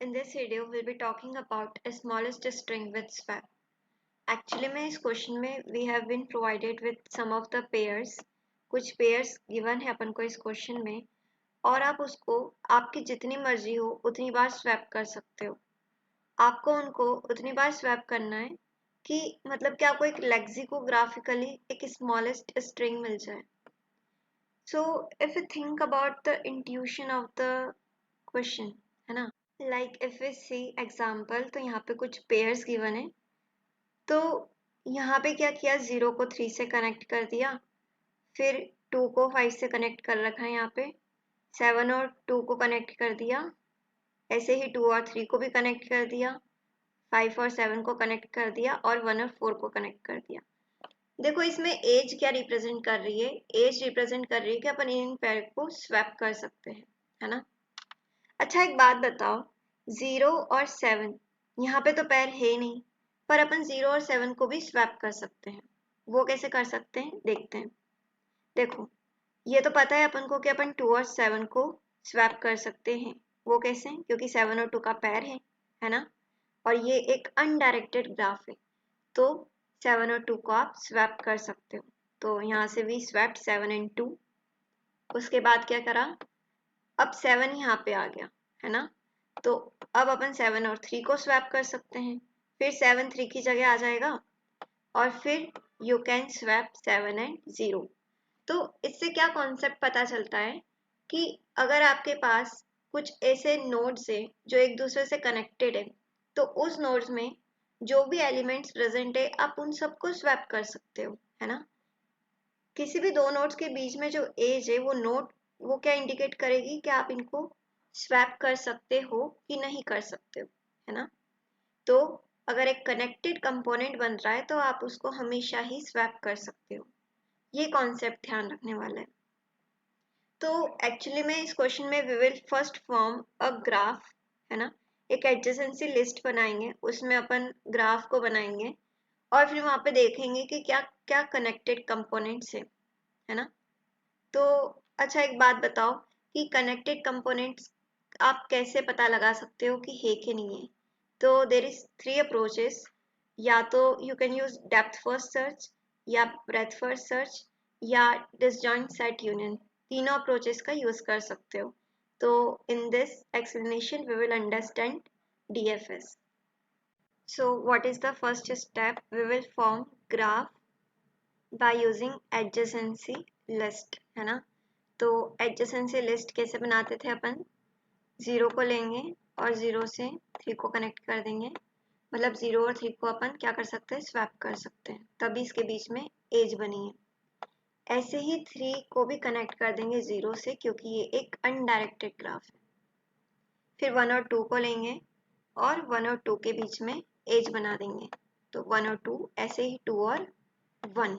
In this video, we'll be talking about a smallest string with swap. Actually में इस question में we have been provided with some of the pairs. कुछ pairs given है अपन को इस question में और आप उसको आपकी जितनी मर्जी हो उतनी बार स्वैप कर सकते हो। आपको उनको उतनी बार स्वैप करना है कि मतलब कि आपको एक लेक्सिकोग्राफिकली एक स्मॉलेस्ट स्ट्रिंग मिल जाए। So if you think about the intuition of the question, है ना, like if we see example, तो यहाँ पे कुछ पेयर्स गिवन है। तो यहाँ पे क्या किया, 0 को 3 से कनेक्ट कर दिया, फिर 2 को 5 से कनेक्ट कर रखा है, यहाँ पे 7 और 2 को कनेक्ट कर दिया, ऐसे ही 2 और 3 को भी कनेक्ट कर दिया, 5 और 7 को कनेक्ट कर दिया और 1 और 4 को कनेक्ट कर दिया। देखो इसमें एज क्या रिप्रेजेंट कर रही है, एज रिप्रेजेंट कर रही है कि अपन इन पेयर को स्वैप कर सकते हैं, है ना। अच्छा एक बात बताओ, 0 और 7 यहाँ पे तो पैर है ही नहीं, पर अपन 0 और 7 को भी स्वैप कर सकते हैं। वो कैसे कर सकते हैं देखते हैं। देखो ये तो पता है अपन को कि अपन 2 और 7 को स्वैप कर सकते हैं। वो कैसे, क्योंकि 7 और 2 का पैर है ना, और ये एक अनडायरेक्टेड ग्राफ है, तो 7 और 2 को आप स्वैप कर सकते हो। तो यहाँ से भी स्वैप 7 and 2। उसके बाद क्या करा, अब 7 यहाँ पे आ गया, है ना, तो अब अपन 7 और 3 को स्वैप कर सकते हैं, फिर 7 3 की जगह आ जाएगा और फिर यू कैन स्वैप 7 and 0। तो इससे क्या कॉन्सेप्ट पता चलता है कि अगर आपके पास कुछ ऐसे नोड्स है जो एक दूसरे से कनेक्टेड है, तो उस नोड्स में जो भी एलिमेंट्स प्रेजेंट है आप उन सबको स्वैप कर सकते हो, है ना। किसी भी दो नोड्स के बीच में जो एज है वो नोड वो क्या इंडिकेट करेगी कि आप इनको स्वैप कर सकते हो कि नहीं कर सकते हो, है ना। तो अगर एक कनेक्टेड कंपोनेंट बन रहा है तो आप उसको हमेशा ही स्वैप कर सकते हो। ये कॉन्सेप्ट ध्यान रखने वाला है। तो एक्चुअली में इस क्वेश्चन में we will first form a graph, है ना, एक एडजेसेंसी लिस्ट बनाएंगे, उसमें अपन ग्राफ को बनाएंगे और फिर वहां पे देखेंगे कि क्या क्या कनेक्टेड कंपोनेंट्स है ना। तो अच्छा एक बात बताओ कि कनेक्टेड कंपोनेंट्स आप कैसे पता लगा सकते हो कि है कि नहीं है। तो देर इज 3 अप्रोचेस, या तो you can use depth first search या ब्रेथ फर्स्ट सर्च या डिसजॉइंट सेट यूनियन, तीनों अप्रोचेस का यूज कर सकते हो। तो in this explanation we will understand DFS. So what is the first step? We will form graph by using adjacency list, है ना। तो adjacency list कैसे बनाते थे अपन, 0 को लेंगे और 0 से 3 को कनेक्ट कर देंगे, मतलब 0 और 3 को अपन क्या कर सकते हैं, स्वैप कर सकते हैं, तभी इसके बीच में एज बनी है। ऐसे ही 3 को भी कनेक्ट कर देंगे 0 से, क्योंकि ये एक अनडायरेक्टेड ग्राफ है। फिर 1 और 2 को लेंगे और 1 और 2 के बीच में एज बना देंगे, तो 1 और 2, ऐसे ही 2 और 1।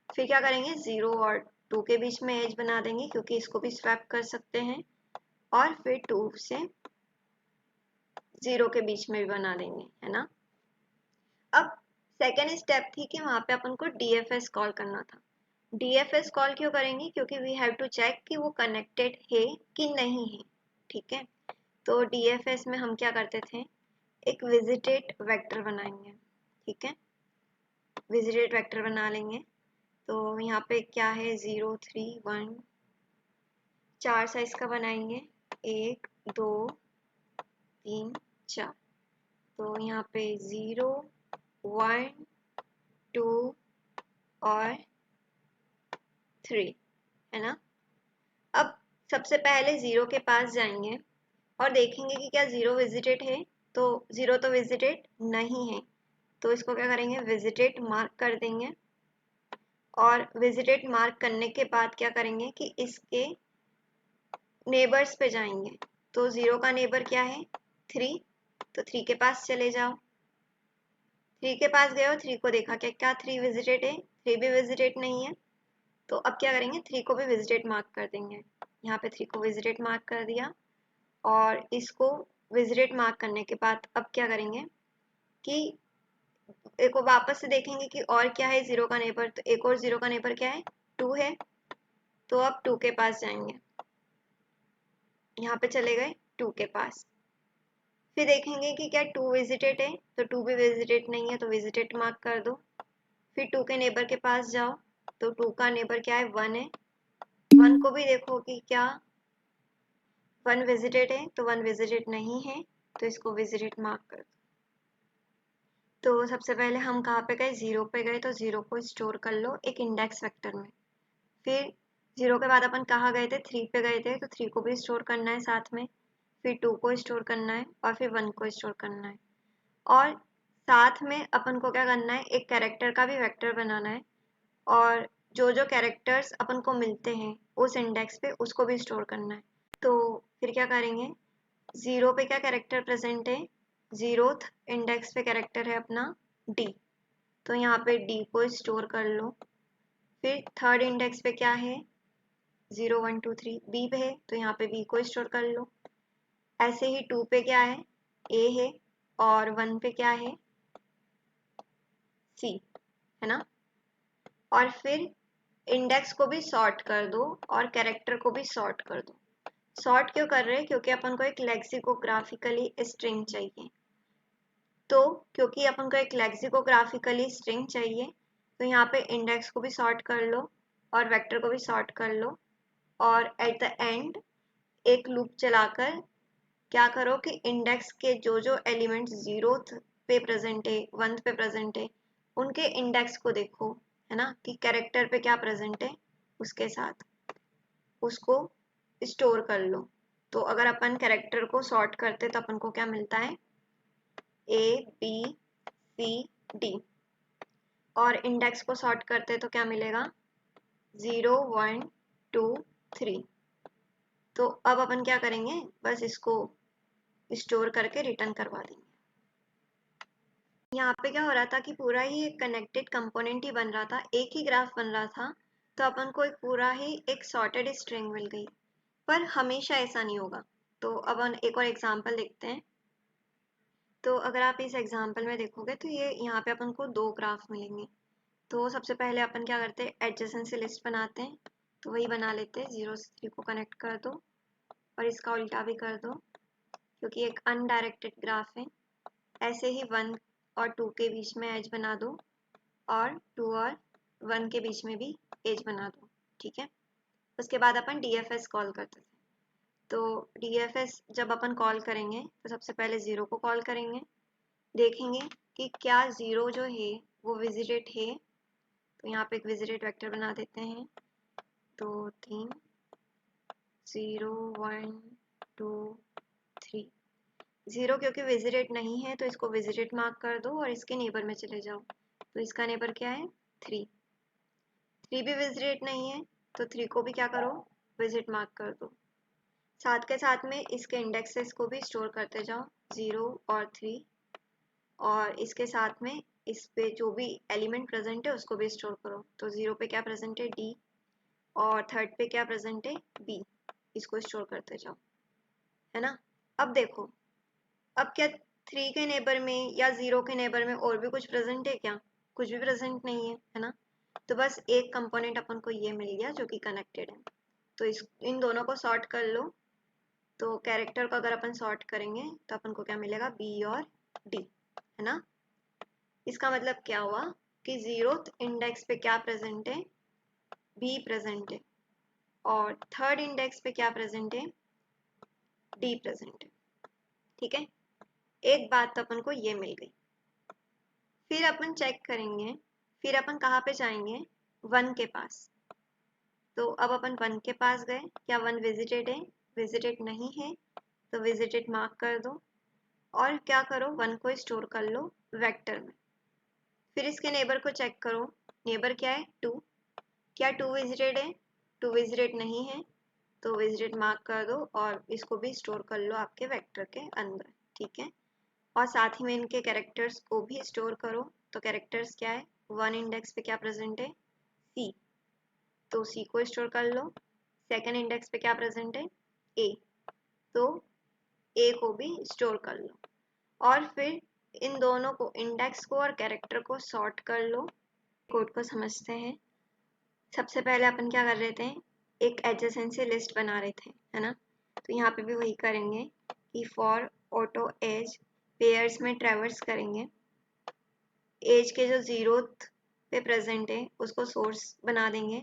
फिर क्या करेंगे, 0 और 2 के बीच में एज बना देंगे, क्योंकि इसको भी स्वैप कर सकते हैं, और फिर 2 से 0 के बीच में भी बना देंगे, है ना। अब सेकेंड स्टेप थी कि वहां पे अपन को डीएफएस कॉल करना था। डीएफएस कॉल क्यों करेंगे, क्योंकि वी हैव टू चेक कि वो कनेक्टेड है कि नहीं है, ठीक है। तो डीएफएस में हम क्या करते थे, एक विजिटेड वेक्टर बनाएंगे, ठीक है, विजिटेड वेक्टर बना लेंगे। तो यहाँ पे क्या है, 0 3 1, 4 साइज का बनाएंगे, 1 2 3 4। तो यहाँ पे 0 1 2 और 3, है ना। अब सबसे पहले 0 के पास जाएंगे और देखेंगे कि क्या 0 विजिटेड है, तो 0 तो विजिटेड नहीं है, तो इसको क्या करेंगे, विजिटेड मार्क कर देंगे। और विजिटेड मार्क करने के बाद क्या करेंगे कि इसके नेबर्स पे जाएंगे। तो 0 का नेबर क्या है, 3, तो 3 के पास चले जाओ। 3 के पास गए और 3 को देखा क्या क्या 3 विजिटेड है, 3 भी विजिटेड नहीं है, तो अब क्या करेंगे, 3 को भी विजिटेड मार्क कर देंगे। यहाँ पे 3 को विजिटेड मार्क कर दिया, और इसको विजिटेड मार्क करने के बाद अब क्या करेंगे कि एक और वापस से देखेंगे कि और क्या है 0 का नेबर, तो एक और 0 का नेबर क्या है, 2 है, तो अब 2 के पास जाएंगे, यहाँ पे चले गए 2 के पास, फिर देखेंगे कि क्या 2 विजिटेड है, तो 2 भी विजिटेड नहीं है तो विजिटेड मार्क कर दो। फिर 2 के नेबर के पास जाओ, तो 2 का नेबर क्या है, 1 है। 1 को भी देखो कि क्या 1 विजिटेड है, तो 1 विजिटेड नहीं है तो इसको विजिटेड मार्क कर दो। तो सबसे पहले हम कहाँ पे गए, 0 पे गए, तो 0 को स्टोर कर लो एक इंडेक्स वेक्टर में। फिर 0 के बाद अपन कहाँ गए थे, 3 पे गए थे, तो 3 को भी स्टोर करना है साथ में। फिर 2 को स्टोर करना है और फिर 1 को स्टोर करना है। और साथ में अपन को क्या करना है, एक कैरेक्टर का भी वेक्टर बनाना है और जो जो कैरेक्टर्स अपन को मिलते हैं उस इंडेक्स पे उसको भी स्टोर करना है। तो फिर क्या करेंगे, 0 पे क्या कैरेक्टर प्रेजेंट है, 0th इंडेक्स पे कैरेक्टर है अपना D, तो यहाँ पे D को स्टोर कर लो। फिर 3rd इंडेक्स पे क्या है, 0 1 2 3 B पे है, तो यहाँ पे B को स्टोर कर लो। ऐसे ही 2 पे क्या है, A है, और 1 पे क्या है, C है ना। और फिर इंडेक्स को भी सॉर्ट कर दो और कैरेक्टर को भी सॉर्ट कर दो। सॉर्ट क्यों कर रहे हैं, क्योंकि अपन को एक लेक्सिकोग्राफिकली स्ट्रिंग चाहिए। तो क्योंकि अपन को एक लेक्सिकोग्राफिकली स्ट्रिंग चाहिए, तो यहाँ पे इंडेक्स को भी सॉर्ट कर लो और वेक्टर को भी सॉर्ट कर लो। और एट द एंड एक लूप चलाकर क्या करो कि इंडेक्स के जो जो एलिमेंट्स 0th पे प्रेजेंट है, 1th पे प्रेजेंट है, उनके इंडेक्स को देखो, है ना, कि कैरेक्टर पे क्या प्रेजेंट है उसके साथ उसको स्टोर कर लो। तो अगर अपन कैरेक्टर को सॉर्ट करते तो अपन को क्या मिलता है, ABCD, और इंडेक्स को सॉर्ट करते तो क्या मिलेगा, 0 1 2 3। तो अब अपन क्या करेंगे, बस इसको स्टोर करके रिटर्न करवा देंगे। यहाँ पे क्या हो रहा था कि पूरा ही एक कनेक्टेड कंपोनेंट ही बन रहा था, एक ही ग्राफ बन रहा था, तो अपन को एक पूरा ही एक सॉर्टेड स्ट्रिंग मिल गई। पर हमेशा ऐसा नहीं होगा। तो अब हम एक और एग्जांपल देखते हैं। तो अगर आप इस एग्जांपल में देखोगे तो ये यहाँ पे अपन को 2 ग्राफ मिलेंगे। तो सबसे पहले अपन क्या करते हैं, एडजेसेंसी लिस्ट बनाते हैं। तो वही बना लेते हैं, 0 से 3 को कनेक्ट कर दो और इसका उल्टा भी कर दो, क्योंकि एक अनडायरेक्टेड ग्राफ है। ऐसे ही 1 और 2 के बीच में एज बना दो और 2 और 1 के बीच में भी एज बना दो, ठीक है। उसके बाद अपन DFS कॉल करते थे। तो DFS जब अपन कॉल करेंगे तो सबसे पहले 0 को कॉल करेंगे, देखेंगे कि क्या 0 जो है वो विजिटेड है। तो यहाँ पे एक विजिटेड वेक्टर बना देते हैं, 2 3 0 1 2 3। 0 क्योंकि विजिटेड नहीं है तो इसको विजिटेड मार्क कर दो और इसके नेबर में चले जाओ। तो इसका नेबर क्या है, 3। 3 भी विजिटेड नहीं है तो 3 को भी क्या करो, विजिट मार्क कर दो। साथ के साथ में इसके इंडेक्सेस को भी स्टोर करते जाओ, 0 और 3, और इसके साथ में इस पे जो भी एलिमेंट प्रेजेंट है उसको भी स्टोर करो। तो 0 पे क्या प्रेजेंट है, D, और 3rd पे क्या प्रेजेंट है, B, इसको स्टोर करते जाओ, है ना। अब देखो, अब क्या 3 के नेबर में या 0 के नेबर में और भी कुछ प्रेजेंट है क्या, कुछ भी प्रेजेंट नहीं है ना। तो बस एक कंपोनेंट अपन को ये मिल गया जो कि कनेक्टेड है। तो इन दोनों को सॉर्ट कर लो। तो कैरेक्टर को अगर अपन सॉर्ट करेंगे तो अपन को क्या मिलेगा, B और D, है ना। इसका मतलब क्या हुआ कि 0th इंडेक्स पे क्या प्रेजेंट है, B प्रेजेंट है, और 3rd इंडेक्स पे क्या प्रेजेंट है, D प्रेजेंट है, ठीक है। एक बात तो अपन को ये मिल गई। फिर अपन चेक करेंगे, फिर अपन कहाँ पे जाएंगे, 1 के पास। तो अब अपन 1 के पास गए, क्या 1 विजिटेड है, विजिटेड नहीं है तो विजिटेड मार्क कर दो। और क्या करो, 1 को स्टोर कर लो वेक्टर में। फिर इसके नेबर को चेक करो, नेबर क्या है, 2। क्या 2 विजिटेड है, 2 विजिटेड नहीं है तो विजिटेड मार्क कर दो और इसको भी स्टोर कर लो आपके वेक्टर के अंदर, ठीक है। और साथ ही में इनके कैरेक्टर्स को भी स्टोर करो। तो कैरेक्टर्स क्या है, 1 इंडेक्स पे क्या प्रेजेंट है, C, तो C को स्टोर कर लो। 2nd इंडेक्स पे क्या प्रेजेंट है, A, तो A को भी स्टोर कर लो। और फिर इन दोनों को, इंडेक्स को और कैरेक्टर को सॉर्ट कर लो। कोड को समझते हैं। सबसे पहले अपन क्या कर रहे थे, एक एडजेसेंसी लिस्ट बना रहे थे, है ना। तो यहाँ पे भी वही करेंगे कि फॉर ऑटो एज पेयर्स में ट्रैवर्स करेंगे। एज के जो 0th पे प्रेजेंट है उसको सोर्स बना देंगे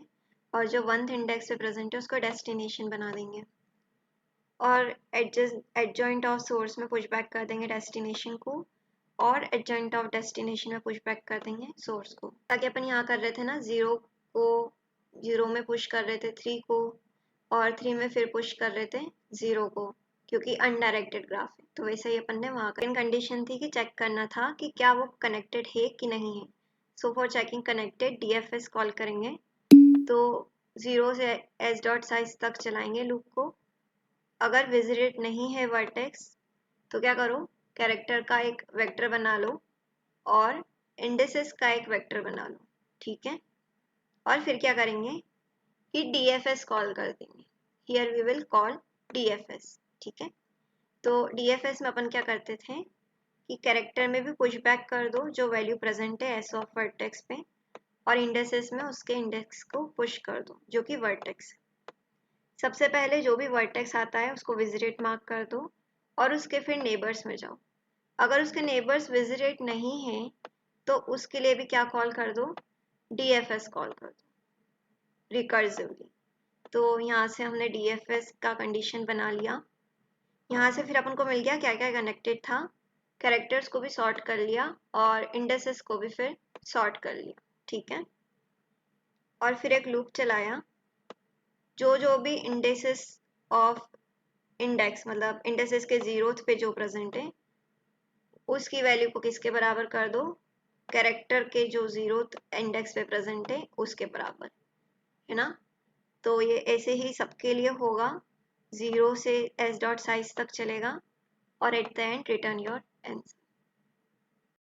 और जो 1th इंडेक्स पे प्रेजेंट है उसको डेस्टिनेशन बना देंगे और एडजॉइंट ऑफ सोर्स में पुश बैक कर देंगे डेस्टिनेशन को और एडजॉइंट ऑफ डेस्टिनेशन में पुश बैक कर देंगे सोर्स को। ताकि अपन यहाँ कर रहे थे ना 0 में पुश कर रहे थे 3 को और 3 में फिर पुश कर रहे थे 0 को, क्योंकि अनडायरेक्टेड ग्राफ है। तो वैसे ही अपन ने वहाँ का कंडीशन थी कि चेक करना था कि क्या वो कनेक्टेड है कि नहीं है। So for checking connected DFS call करेंगे। तो 0 से एस डॉट साइज तक चलाएंगे लूप को। अगर विजिटेड नहीं है वर्टेक्स तो क्या करो, कैरेक्टर का एक वेक्टर बना लो और इंडिसेस का एक वेक्टर बना लो, ठीक है। और फिर क्या करेंगे कि DFS कॉल कर देंगे। Here we will call DFS, ठीक है। तो DFS में अपन क्या करते थे कि कैरेक्टर में भी पुश बैक कर दो जो वैल्यू प्रेजेंट है एस ऑफ वर्टेक्स पे, और इंडेक्सेस में उसके इंडेक्स को पुश कर दो जो कि वर्टेक्स। सबसे पहले जो भी वर्टेक्स आता है उसको विजिटेड मार्क कर दो और उसके फिर नेबर्स में जाओ। अगर उसके नेबर्स विजिटेड नहीं है तो उसके लिए भी क्या कॉल कर दो, DFS कॉल कर दो रिकर्सिवली। तो यहाँ से हमने DFS का कंडीशन बना लिया। यहाँ से फिर अपन को मिल गया क्या क्या कनेक्टेड था, कैरेक्टर्स को भी सॉर्ट कर लिया और इंडेक्सेस को भी फिर सॉर्ट कर लिया, ठीक है। और फिर एक लूप चलाया, जो भी इंडेक्सेस ऑफ इंडेक्स मतलब इंडेक्सेस के 0th पे जो प्रेजेंट है उसकी वैल्यू को किसके बराबर कर दो, कैरेक्टर के जो 0th इंडेक्स पे प्रेजेंट है उसके बराबर, है ना। तो ये ऐसे ही सबके लिए होगा, 0 से एस डॉट साइज तक चलेगा और at the end return your answer.